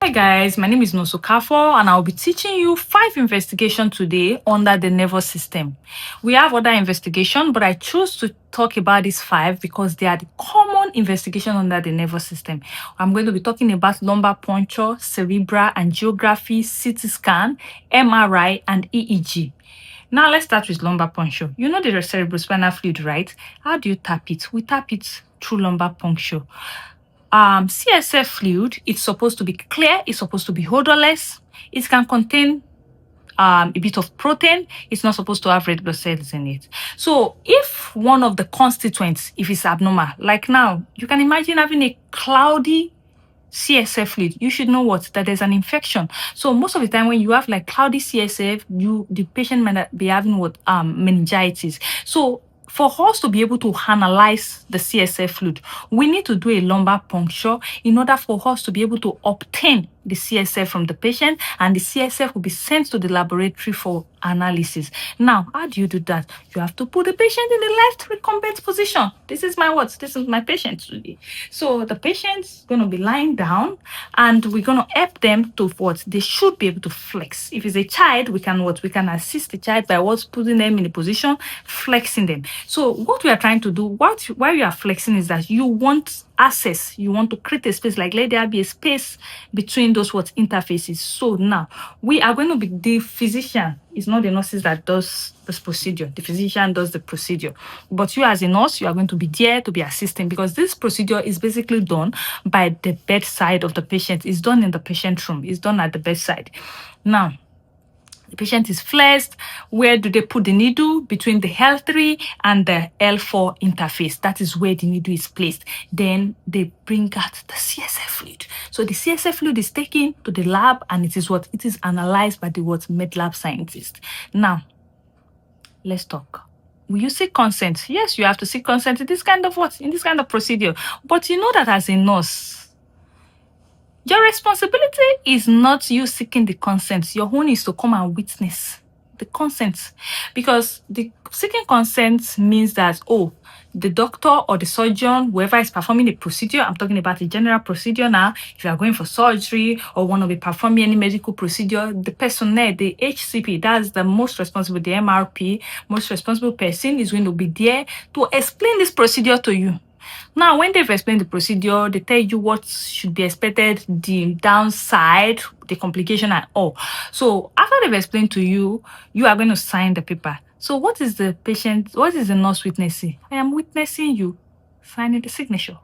Hi guys, my name is Nosokafo and I'll be teaching you 5 investigations today under the nervous system. We have other investigation, but I choose to talk about these 5 because they are the common investigation under the nervous system. I'm going to be talking about lumbar puncture, cerebral angiography, CT scan, MRI, and EEG. Now let's start with lumbar puncture. You know the cerebrospinal fluid, right? How do you tap it? We tap it through lumbar puncture. CSF fluid, it's supposed to be clear, it's supposed to be odorless, it can contain a bit of protein, it's not supposed to have red blood cells in it. So if one of the constituents, if it's abnormal, like now, you can imagine having a cloudy CSF fluid, you should know what? That there's an infection. So most of the time when you have like cloudy CSF, the patient might be having what? Meningitis. So for us to be able to analyze the CSF fluid, we need to do a lumbar puncture in order for us to be able to obtain the CSF from the patient, and the CSF will be sent to the laboratory for analysis. Now, how do you do that? You have to put the patient in the left recumbent position. This is my what? This is my patient today. So the patient's going to be lying down, and we're going to help them to what? They should be able to flex. If it's a child, we can what? We can assist the child by what? Putting them in a position, flexing them. So what we are trying to do, why you are flexing is that you want access, you want to create a space, like let there be a space between those what interfaces. So now we are going to be the physician. It's not the nurses that does this procedure. The physician does the procedure. But you as a nurse, you are going to be there to be assisting, because this procedure is basically done by the bedside of the patient. It's done in the patient room. It's done at the bedside. Now, the patient is flexed. Where do they put the needle? Between the L3 and the L4 interface. That is where the needle is placed. Then they bring out the CSF fluid. So the CSF fluid is taken to the lab, and it is what? It is analyzed by the what? Med lab scientist. Now, let's talk. Will you seek consent? Yes, you have to seek consent in this kind of what? In this kind of procedure. But you know that as a nurse, your responsibility is not you seeking the consent. Your own is to come and witness the consent. Because the seeking consent means that, the doctor or the surgeon, whoever is performing the procedure, I'm talking about a general procedure now. If you are going for surgery or want to be performing any medical procedure, the personnel, the HCP, that's the most responsible, the MRP, most responsible person is going to be there to explain this procedure to you. Now, when they've explained the procedure, they tell you what should be expected, the downside, the complication, and all. So after they've explained to you, you are going to sign the paper. So what is the nurse witnessing? I am witnessing you signing the signature.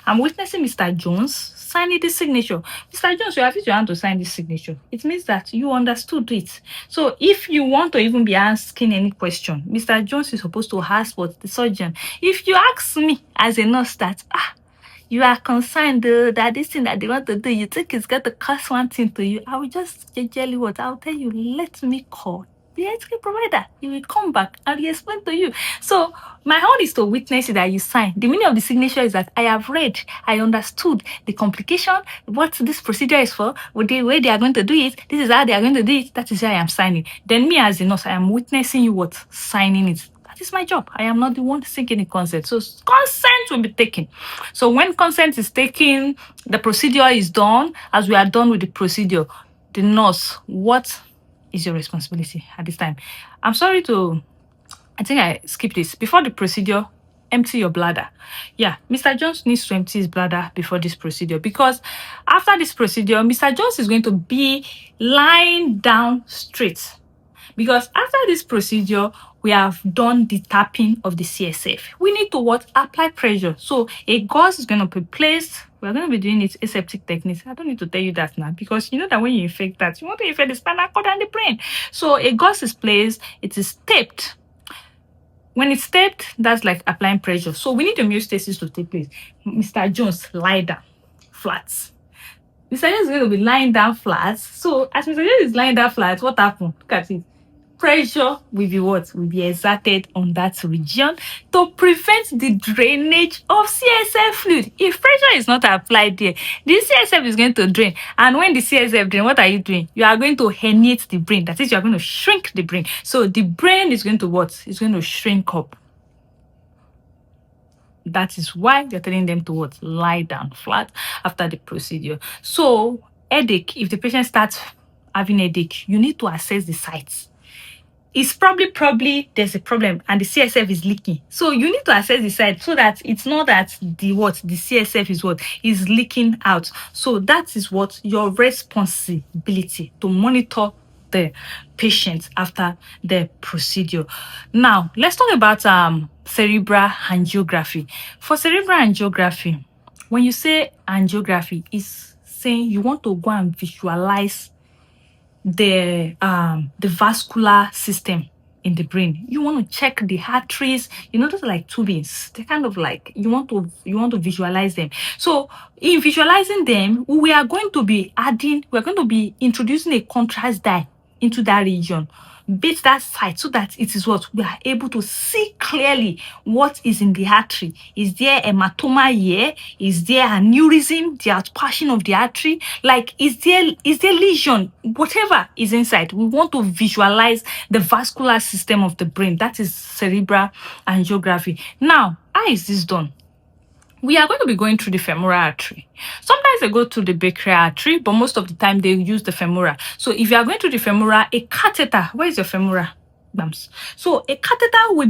I'm witnessing Mr. Jones signing the signature. Mr. Jones, you have your hand to sign this signature. It means that you understood it. So if you want to even be asking any question, Mr. Jones is supposed to ask what the surgeon. If you ask me as a nurse that, you are concerned that this thing that they want to do, you think it's going to cost one thing to you, I will just gently what? I'll tell you, let me call the healthcare provider. He will come back and he explain to you. So my own is to witness it that you sign. The meaning of the signature is that I have read, I understood the complication, what this procedure is for, the way they are going to do it, this is how they are going to do it, that is why I am signing. Then me as a nurse, I am witnessing you what? Signing it. That is my job. I am not the one seeking the consent. So consent will be taken. So when consent is taken, the procedure is done. As we are done with the procedure, the nurse, what is your responsibility at this time? I think I skipped this. Before the procedure, empty your bladder. Yeah, Mr. Jones needs to empty his bladder before this procedure, because after this procedure, Mr. Jones is going to be lying down straight. Because after this procedure, we have done the tapping of the CSF. We need to what? Apply pressure. So a gauze is going to be placed. We're going to be doing it aseptic techniques. I don't need to tell you that now, because you know that when you infect that, you want to infect the spinal cord and the brain. So a gauze is placed. It is taped. When it's taped, that's like applying pressure. So we need homeostasis to take place. Mr. Jones, lie down flat. Mr. Jones is going to be lying down flat. So as Mr. Jones is lying down flat, what happened? Look at it. Pressure will be what? Will be exerted on that region to prevent the drainage of CSF fluid. If pressure is not applied there, the CSF is going to drain. And when the CSF drain, what are you doing? You are going to herniate the brain. That is, you are going to shrink the brain. So the brain is going to what? It's going to shrink up. That is why they're telling them to what? Lie down flat after the procedure. So headache, if the patient starts having headache, you need to assess the sites. It's probably there's a problem and the CSF is leaking. So you need to assess the site so that it's not that the CSF is leaking out. So that is what your responsibility to monitor the patient after the procedure. Now, let's talk about cerebral angiography. For cerebral angiography, when you say angiography, it's saying you want to go and visualize the vascular system in the brain. You want to check the arteries, those are like tubings. They're kind of like you want to visualize them. So in visualizing them, we're going to be introducing a contrast dye into that region, beat that site, so that it is what we are able to see clearly what is in the artery. Is there hematoma here? Is there aneurysm, the outpashing of the artery? Like, is there lesion? Whatever is inside, we want to visualize the vascular system of the brain. That is cerebral angiography. Now, how is this done? We are going to be going through the femoral artery. Sometimes they go through the brachial artery, but most of the time they use the femoral. So if you are going through the femoral, a catheter, where is your femoral? Bams. So a catheter will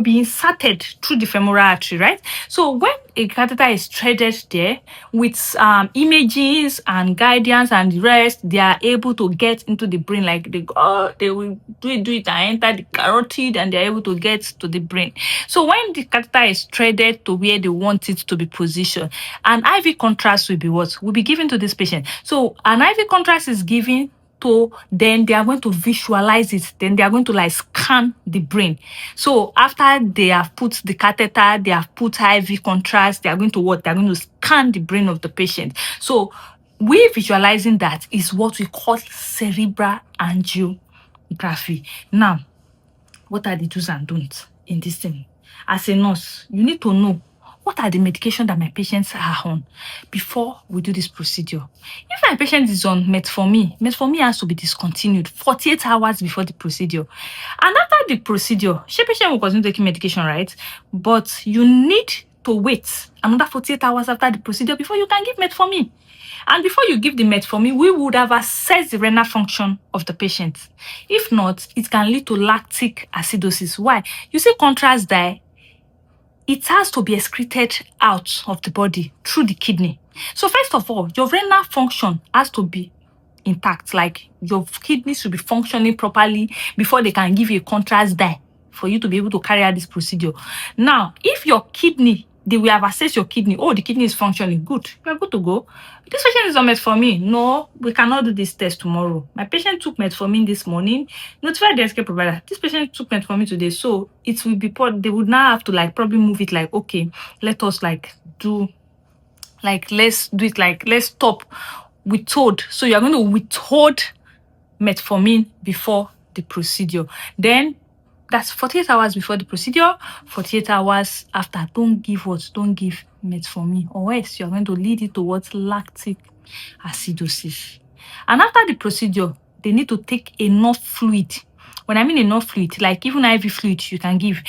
be inserted through the femoral artery, right? So when a catheter is threaded there with images and guidance and the rest, they are able to get into the brain. Like they will do it and enter the carotid, and they're able to get to the brain. So when the catheter is threaded to where they want it to be positioned, an IV contrast will be given to this patient. So an IV contrast is given to, then they are going to visualize it. Then they are going to scan the brain. So after they have put the catheter, they have put IV contrast, they are going to They're going to scan the brain of the patient. So we visualizing that is what we call cerebral angiography. Now, what are the do's and don'ts in this thing? As a nurse, you need to know what are the medications that my patients are on before we do this procedure. If my patient is on metformin has to be discontinued 48 hours before the procedure. And after the procedure, the patient will continue taking medication, right? But you need to wait another 48 hours after the procedure before you can give metformin. And before you give the metformin, we would have assessed the renal function of the patient. If not, it can lead to lactic acidosis. Why? You see, contrast dye, it has to be excreted out of the body through the kidney. So first of all, your renal function has to be intact. Like, your kidneys should be functioning properly before they can give you a contrast dye for you to be able to carry out this procedure. Now, if your kidney, they will have assessed your kidney. Oh, the kidney is functioning. Good. You are good to go. This patient is on metformin. No, we cannot do this test tomorrow. My patient took metformin this morning. Notify the healthcare provider. This patient took metformin today. So it will be, they would now have to probably move it okay, let us do, let's do it let's stop withhold. So you're going to withhold metformin before the procedure. Then that's 48 hours before the procedure, 48 hours after. Don't give metformin, or else you're going to lead it towards lactic acidosis. And after the procedure, they need to take enough fluid. When I mean enough fluid, even IV fluid you can give,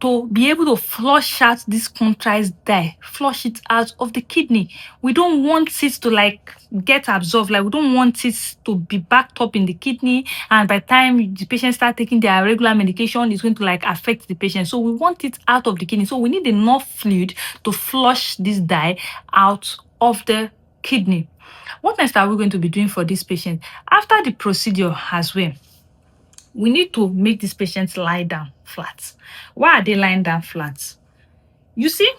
to be able to flush out this contrast dye, flush it out of the kidney. We don't want it to get absorbed. We don't want it to be backed up in the kidney, and by the time the patient start taking their regular medication, it's going to affect the patient. So we want it out of the kidney. So we need enough fluid to flush this dye out of the kidney. What next are we going to be doing for this patient? After the procedure as well, we need to make these patients lie down flat. Why are they lying down flat? You see,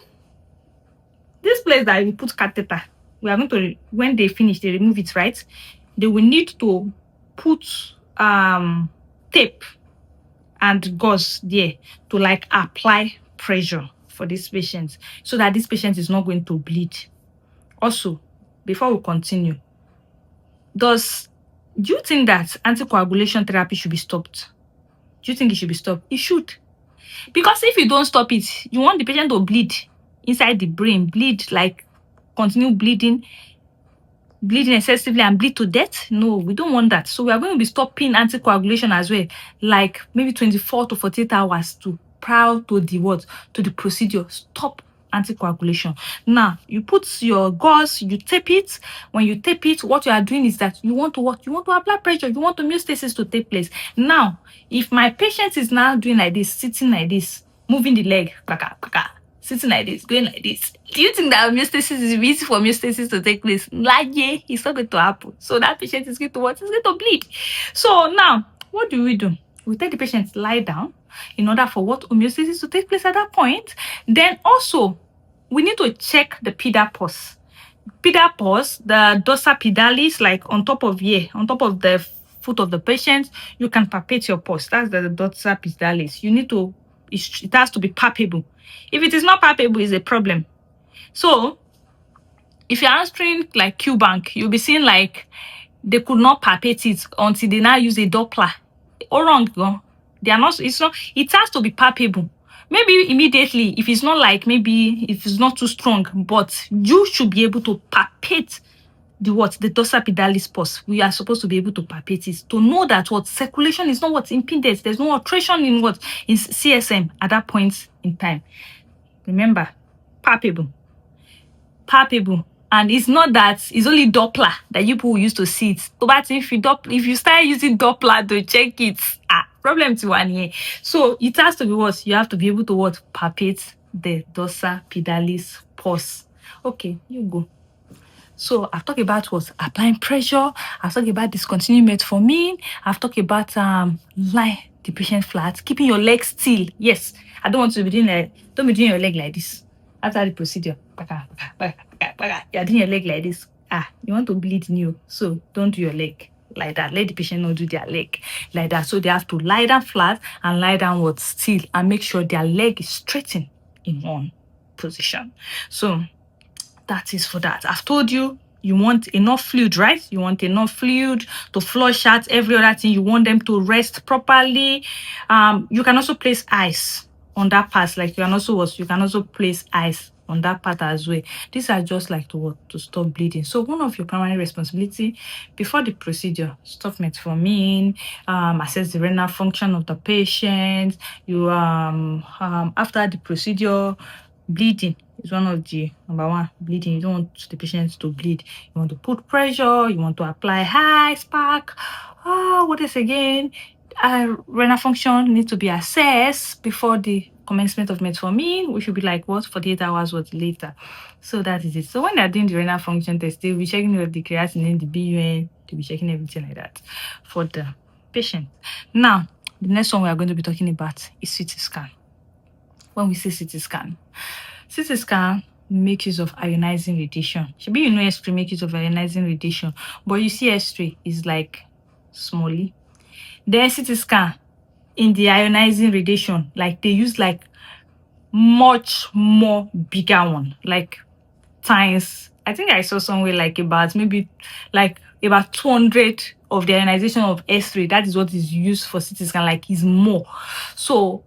this place that we put catheter, we are going to, when they finish, they remove it, right? They will need to put tape and gauze there to apply pressure for this patient, so that this patient is not going to bleed. Also, before we continue, do you think that anticoagulation therapy should be stopped? Do you think it should be stopped? It should. Because if you don't stop it, you want the patient to bleed inside the brain, continue bleeding excessively and bleed to death. No, we don't want that. So we are going to be stopping anticoagulation as well, maybe 24 to 48 hours prior to the procedure. Stop anticoagulation. Now, you put your gauze, you tape it. When you tape it, what you are doing is that you want to what? You want to apply pressure. You want homeostasis to take place. Now, if my patient is now doing like this, sitting like this, moving the leg, sitting like this, going like this, do you think that homeostasis is easy for homeostasis to take place? Like, yeah, it's not going to happen. So that patient is going to what? It's going to bleed. So now, what do? We tell the patient lie down in order for what homeostasis to take place at that point. Then also, we need to check the pedal pulse. Pedal pulse, the dorsal pedalis, like on top of the foot of the patient, you can palpate your pulse. That's the dorsal pedalis. You need to, it has to be palpable. If it is not palpable, it's a problem. So, if you're answering like Q bank, you'll be seeing like they could not palpate it until they now use a Doppler. All wrong, no? They are not, it has to be palpable. Maybe immediately, if it's not like, maybe if it's not too strong, but you should be able to palpate the dorsal pedalis pulse. We are supposed to be able to palpate it to know that what circulation is not what's impeded. There's no alteration in CSM at that point in time. Remember, palpable. And it's not that it's only Doppler that you people used to see it. But if you start using Doppler to check it, problem to one here. So it has to be what? You have to be able to what? Palpate the dorsal pedalis pulse. Okay, you go. So I've talked about what? Applying pressure. I've talked about discontinuing metformin. I've talked about lie the patient flat, keeping your leg still. Yes, I don't want to be doing don't be doing your leg like this after the procedure. You're doing your leg like this. You want to bleed new, so don't do your leg like that. Let the patient not do their leg like that. So they have to lie down flat and lie down what? Still, and make sure their leg is straightened in one position. So that is for that. I've told you, you want enough fluid, right? You want enough fluid to flush out every other thing. You want them to rest properly. You can also place ice on that part. Like you can also place ice on that part as well. These are just like to stop bleeding. So one of your primary responsibility before the procedure, stop metformin, assess the renal function of the patient. You after the procedure, bleeding is one of the number one. Bleeding, you don't want the patient to bleed. You want to put pressure, you want to apply high spark. What is again? Renal function needs to be assessed before the commencement of metformin, which should be like what? 48 hours later. So that is it. So when they're doing the renal function test, they'll be checking the creatinine, the BUN, they'll be checking everything like that for the patient. Now, the next one we are going to be talking about is CT scan. When we say CT scan makes use of ionizing radiation. Should be X-ray make use of ionizing radiation, but you see X-ray is like smally. Then CT scan in the ionizing radiation, like they use like much more bigger one, like times. I think I saw somewhere like about 200 of the ionization of X-ray. That is what is used for CT scan, like is more. So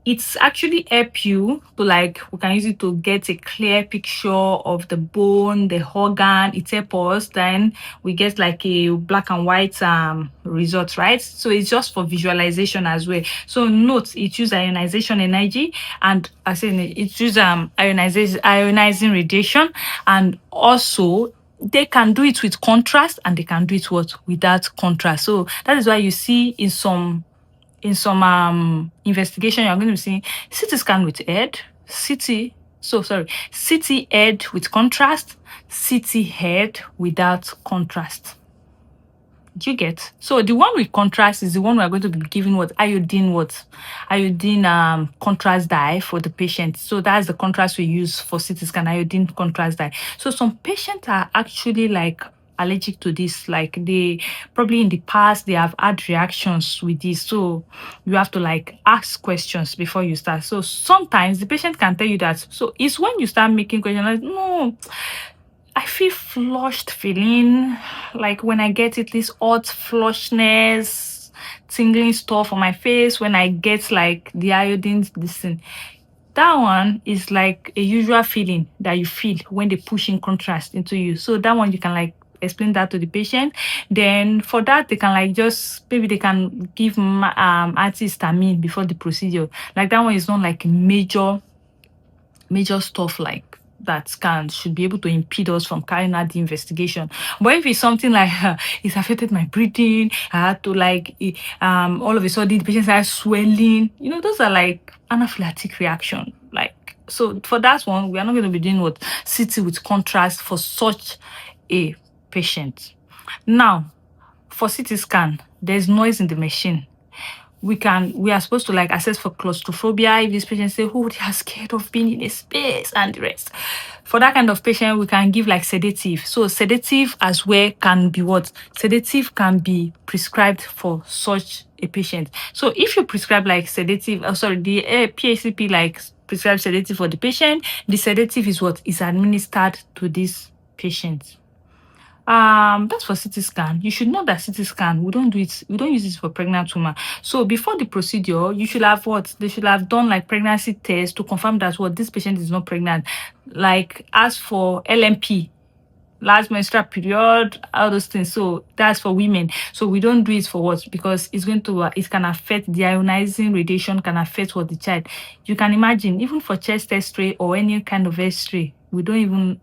it's actually help you to we can use it to get a clear picture of the bone, the organ. It helps us. Then we get like a black and white result, right? So it's just for visualization as well. So note, it uses ionization energy, and I say it uses ionizing radiation, and also they can do it with contrast, and they can do it without contrast. So that is why you see in some investigation, you're going to see CT scan with head, CT head with contrast, CT head without contrast. Do you get? So the one with contrast is the one we're going to be giving iodine contrast dye for the patient. So that's the contrast we use for CT scan, iodine contrast dye. So some patients are actually allergic to this, like they probably in the past they have had reactions with this, so you have to ask questions before you start. So sometimes the patient can tell you that, so it's when you start making questions like, no, I feel flushed feeling, like when I get it, this hot flushness, tingling stuff on my face when I get the iodine, this thing. That one is like a usual feeling that you feel when they push in contrast into you. So that one you can explain that to the patient. Then for that they can maybe they can give antihistamine before the procedure. That one is not a major major stuff like that should be able to impede us from carrying out the investigation. But if it's something like it's affected my breathing, I had to all of a sudden the patient started swelling, those are like anaphylactic reaction. Like, so for that one, we are not going to be doing what CT with contrast for such a patient. Now, for CT scan, there's noise in the machine. We are supposed to like assess for claustrophobia if this patient say, oh, they are scared of being in a space and the rest. For that kind of patient, we can give like sedative. So sedative as well can be what? Sedative can be prescribed for such a patient. So if you prescribe like sedative, the PACP like prescribe sedative for the patient, the sedative is what is administered to this patient. That's for CT scan. You should know that CT scan, we don't use it for pregnant woman. So before the procedure, you should have they should have done like pregnancy test to confirm that this patient is not pregnant. Like as for LMP, last menstrual period, all those things. So that's for women. So we don't do it for what? Because it's going to it can affect the ionizing radiation, can affect the child. You can imagine, even for chest X-ray or any kind of X-ray, we don't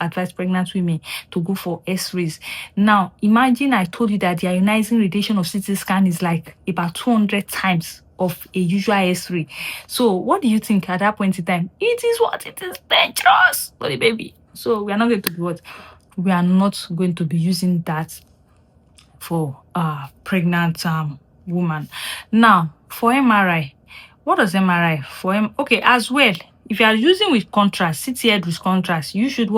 advise pregnant women to go for X-rays. Now, imagine I told you that the ionizing radiation of CT scan is like about 200 times of a usual X-ray. So what do you think at that point in time? It is dangerous for the baby. So we are not going to be We are not going to be using that for pregnant woman. Now, for MRI, what does MRI for okay, as well, if you are using with contrast, CT head with contrast, you should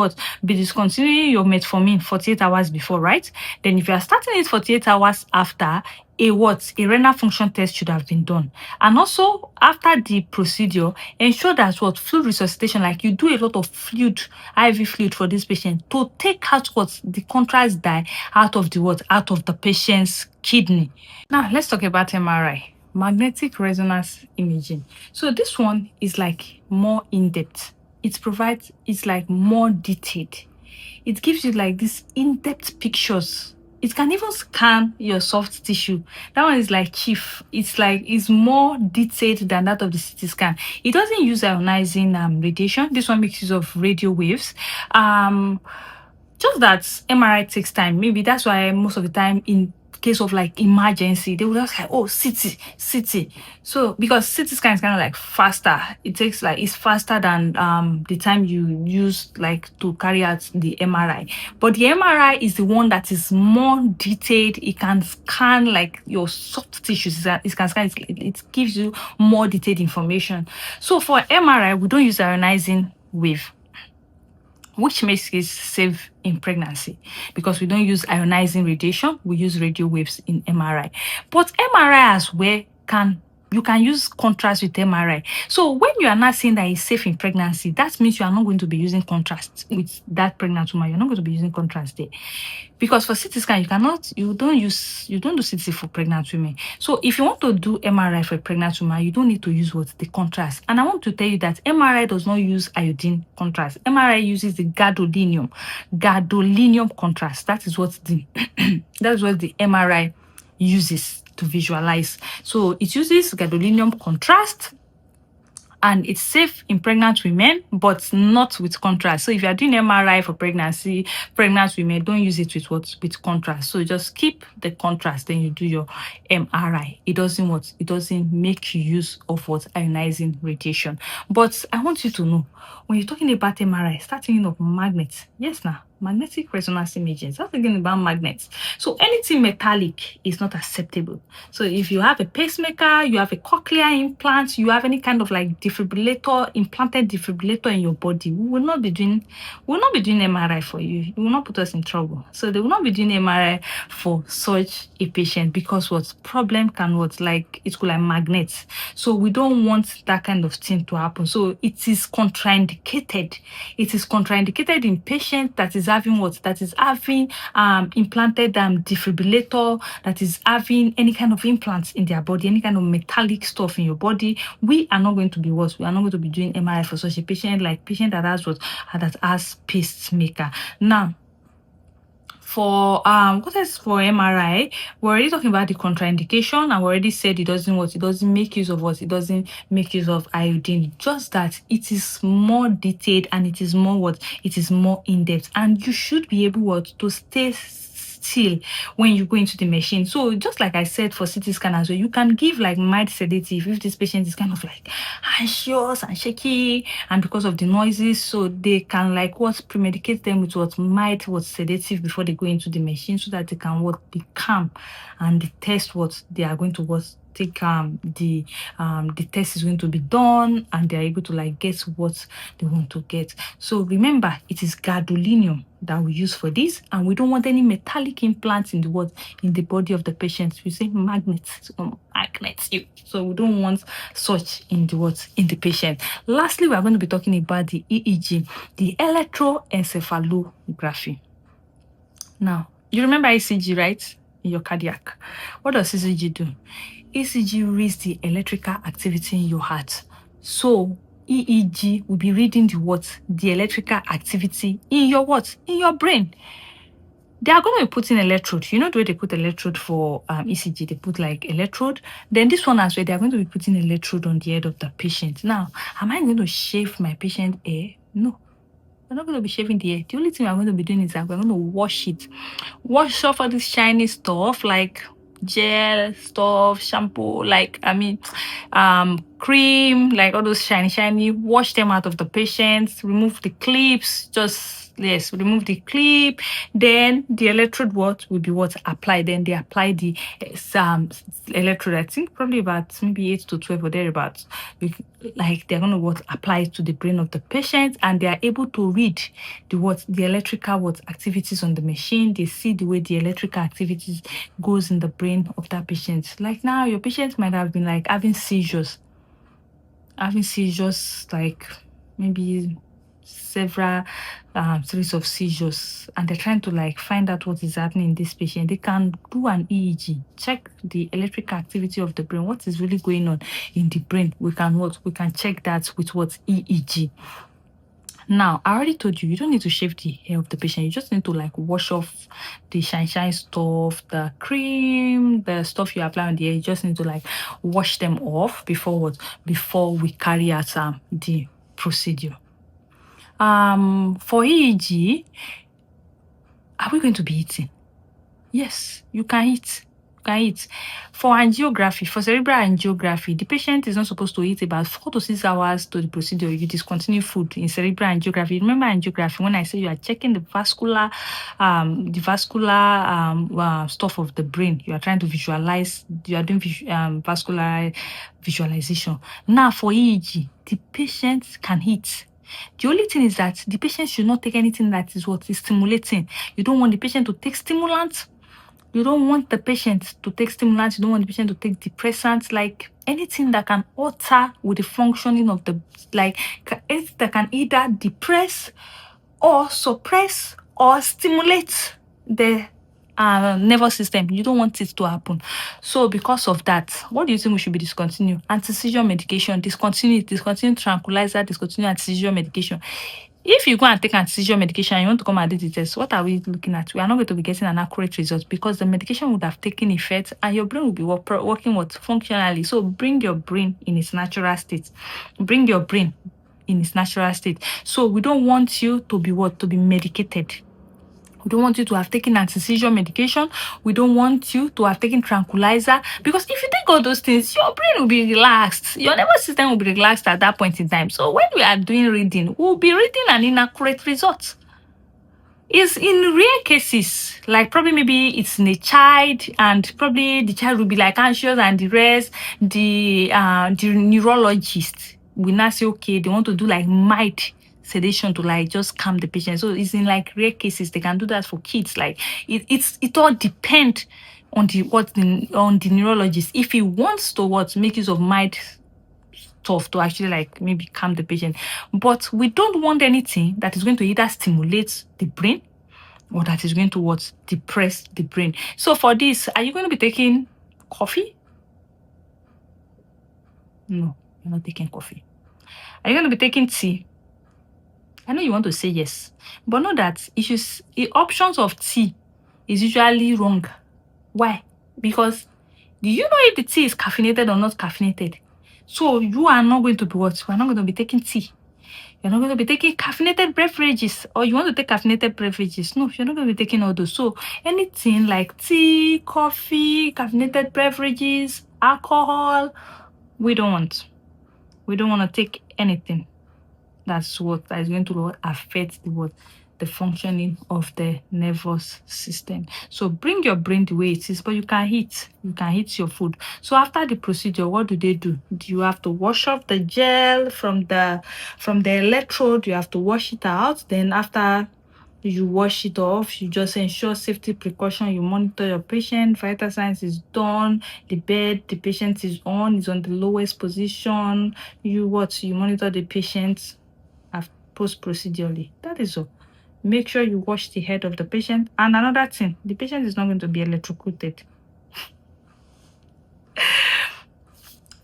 be discontinuing your metformin 48 hours before, right? Then if you are starting it 48 hours after, a renal function test should have been done. And also after the procedure, ensure that fluid resuscitation, like you do a lot of fluid, IV fluid for this patient to take out the contrast dye out of the patient's kidney. Now let's talk about MRI. Magnetic resonance imaging. So this one is like more in-depth. It's like more detailed. It gives you like this in-depth pictures. It can even scan your soft tissue. That one is like chief. It's more detailed than that of the CT scan. It doesn't use ionizing radiation. This one makes use of radio waves. Just that MRI takes time. Maybe that's why most of the time in case of like emergency, they will just like, oh, CT. So because CT scan is kind of like faster. It's faster than the time you use like to carry out the MRI. But the MRI is the one that is more detailed. It can scan like your soft tissues. It can scan. It gives you more detailed information. So for MRI, we don't use ionizing wave, which makes it safe in pregnancy because we don't use ionizing radiation, we use radio waves in MRI. But MRI as well you can use contrast with MRI. So when you are not saying that it's safe in pregnancy, that means you are not going to be using contrast with that pregnant woman. You're not going to be using contrast there. Because for CT scan, you don't do CT for pregnant women. So if you want to do MRI for a pregnant woman, you don't need to use the contrast. And I want to tell you that MRI does not use iodine contrast. MRI uses the gadolinium contrast. That is what the MRI uses to visualize. So it uses gadolinium contrast, and it's safe in pregnant women, but not with contrast. So if you are doing MRI for pregnant women, don't use it with contrast. So just keep the contrast, then you do your MRI. It doesn't make use of ionizing radiation. But I want you to know, when you're talking about MRI, start thinking of magnets. Yes, now magnetic resonance imaging. Start thinking about magnets. So anything metallic is not acceptable. So if you have a pacemaker, you have a cochlear implant, you have any kind of like implanted defibrillator in your body, we will not be doing MRI for you. It will not put us in trouble. So they will not be doing MRI for such a patient because problem can it could like magnets. So we don't want that kind of thing to happen. So it is contraindicated. It is contraindicated in patients that is having implanted defibrillator, that is having any kind of implants in their body, any kind of metallic stuff in your body. We are not going to be we are not going to be doing MRI for such a patient, like patient that has pacemaker. Now, For what is for MRI, we're already talking about the contraindication, and we already said it doesn't make use of it doesn't make use of iodine. Just that it is more detailed and it is more in-depth, and you should be able to stay still when you go into the machine. So just like I said for CT scan as well, you can give like mild sedative if this patient is kind of like anxious and shaky, and because of the noises, so they can like pre-medicate them with mild sedative before they go into the machine, so that they can be calm, and the test they are going to take the test is going to be done, and they're able to like get what they want to get. So remember, it is gadolinium that we use for this, and we don't want any metallic implants in the body of the patient. We say magnets, you. So we don't want such in the patient. Lastly, we are going to be talking about the EEG, the electroencephalography. Now, you remember ECG, right? In your cardiac. What does ECG do? ECG reads the electrical activity in your heart. So EEG will be reading the electrical activity in your in your brain. They are going to be putting electrode. You know the way they put electrode for ECG, they put like electrode. Then this one as well, they are going to be putting electrode on the head of the patient. Now, am I going to shave my patient hair? No. We're not going to be shaving the hair. The only thing we're going to be doing is that we're going to wash it. Wash off all this shiny stuff like gel stuff, shampoo, cream, like all those shiny, wash them out of the patient, remove the clips, remove the clip. Then the electrode will be applied. Then they apply the electrode, I think probably about maybe 8 to 12 or thereabouts. Like they're going to apply it to the brain of the patient, and they are able to read the electrical activities on the machine. They see the way the electrical activities goes in the brain of that patient. Like now, your patient might have been like having seizures like maybe several series of seizures, and they're trying to like find out what is happening in this patient. They can do an EEG, check the electrical activity of the brain, what is really going on in the brain. We can check that with EEG. Now, I already told you don't need to shave the hair of the patient. You just need to like wash off the shine stuff, the cream, the stuff you apply on the hair. You just need to like wash them off before we carry out the procedure. For EEG, are we going to be eating? Yes, you can eat. For angiography, for cerebral angiography, the patient is not supposed to eat about 4 to 6 hours to the procedure. You discontinue food in cerebral angiography. Remember angiography, when I say you are checking the vascular stuff of the brain, you are trying to visualize, you are doing vascular visualization. Now for EEG, the patient can eat. The only thing is that the patient should not take anything that is stimulating. You don't want the patient to take stimulants. You don't want the patient to take stimulants. You don't want the patient to take depressants, like anything that can alter with the functioning of anything that can either depress or suppress or stimulate the nervous system. You don't want it to happen. So because of that, what do you think we should be discontinue? Anti-seizure medication, discontinue tranquilizer, discontinue anti-seizure medication. If you go and take anti-seizure medication and you want to come and do the test, what are we looking at? We are not going to be getting an accurate result, because the medication would have taken effect and your brain will be working functionally. So bring your brain in its natural state. So we don't want you to be medicated. We don't want you to have taken anti-seizure medication. We don't want you to have taken tranquilizer, because if you take all those things, your brain will be relaxed. Your nervous system will be relaxed at that point in time. So when we are doing reading, we'll be reading an inaccurate result. Is in rare cases, like probably maybe it's in a child, and probably the child will be like anxious, and the rest, the neurologist will not say, okay, they want to do like mild sedation to like just calm the patient. So it's in like rare cases. They can do that for kids. Like it all depends on the neurologist. If he wants to make use of mild stuff to actually like maybe calm the patient. But we don't want anything that is going to either stimulate the brain or that is going to depress the brain. So for this, are you going to be taking coffee? No, you're not taking coffee. Are you going to be taking tea? I know you want to say yes, but know that the options of tea is usually wrong. Why? Because do you know if the tea is caffeinated or not caffeinated? So you are not going to be what? You are not going to be taking tea. You're not going to be taking caffeinated beverages, or you want to take caffeinated beverages. No, you're not going to be taking all those. So anything like tea, coffee, caffeinated beverages, alcohol, we don't want. We don't want to take anything that is going to affect the functioning of the nervous system. So bring your brain the way it is, but you can eat your food. So after the procedure, what do? Do you have to wash off the gel from the electrode? You have to wash it out. Then after you wash it off, you just ensure safety precaution. You monitor your patient, vital signs is done, the bed the patient is on the lowest position. You monitor the patient post-procedurally. That is all. Make sure you wash the head of the patient. And another thing, the patient is not going to be electrocuted.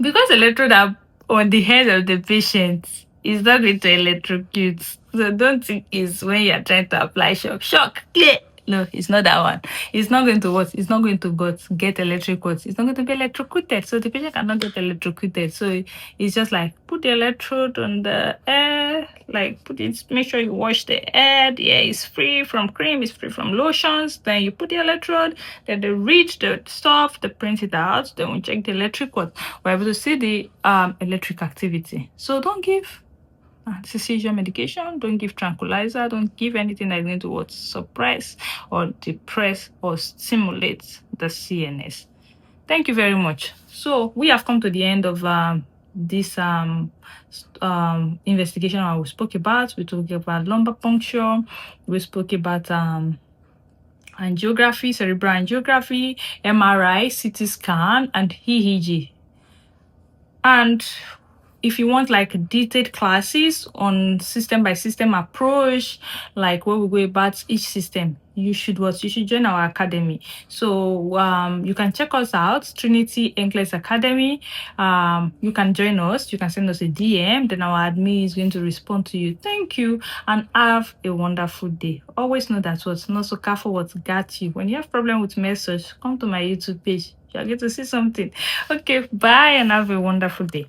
Because electrode are on the head of the patient is not going to electrocute. So don't think it's when you're trying to apply shock. Shock, clear. No, it's not that one. It's not going to what? It's not going to get electric what? It's not going to be electrocuted. So the patient cannot get electrocuted. So it's just like put the electrode on the air, like put it, make sure you wash the air. The air is free from cream, it's free from lotions. Then you put the electrode, then they read the stuff, they print it out, then we check the electric what? We're able to see the electric activity. So don't give seizure medication, don't give tranquilizer, don't give anything that's going to suppress or depress or stimulate the CNS. Thank you very much. So we have come to the end of this investigation we spoke about. We talked about lumbar puncture, we spoke about angiography, cerebral angiography, MRI, CT scan, and EEG. And if you want like detailed classes on system by system approach, like where we go about each system, you should join our academy. So you can check us out, Trinity NCLEX Academy. You can join us, you can send us a DM, then our admin is going to respond to you. Thank you and have a wonderful day. Always know that what's not so careful what got you. When you have problem with message, come to my YouTube page. You'll get to see something. Okay, bye and have a wonderful day.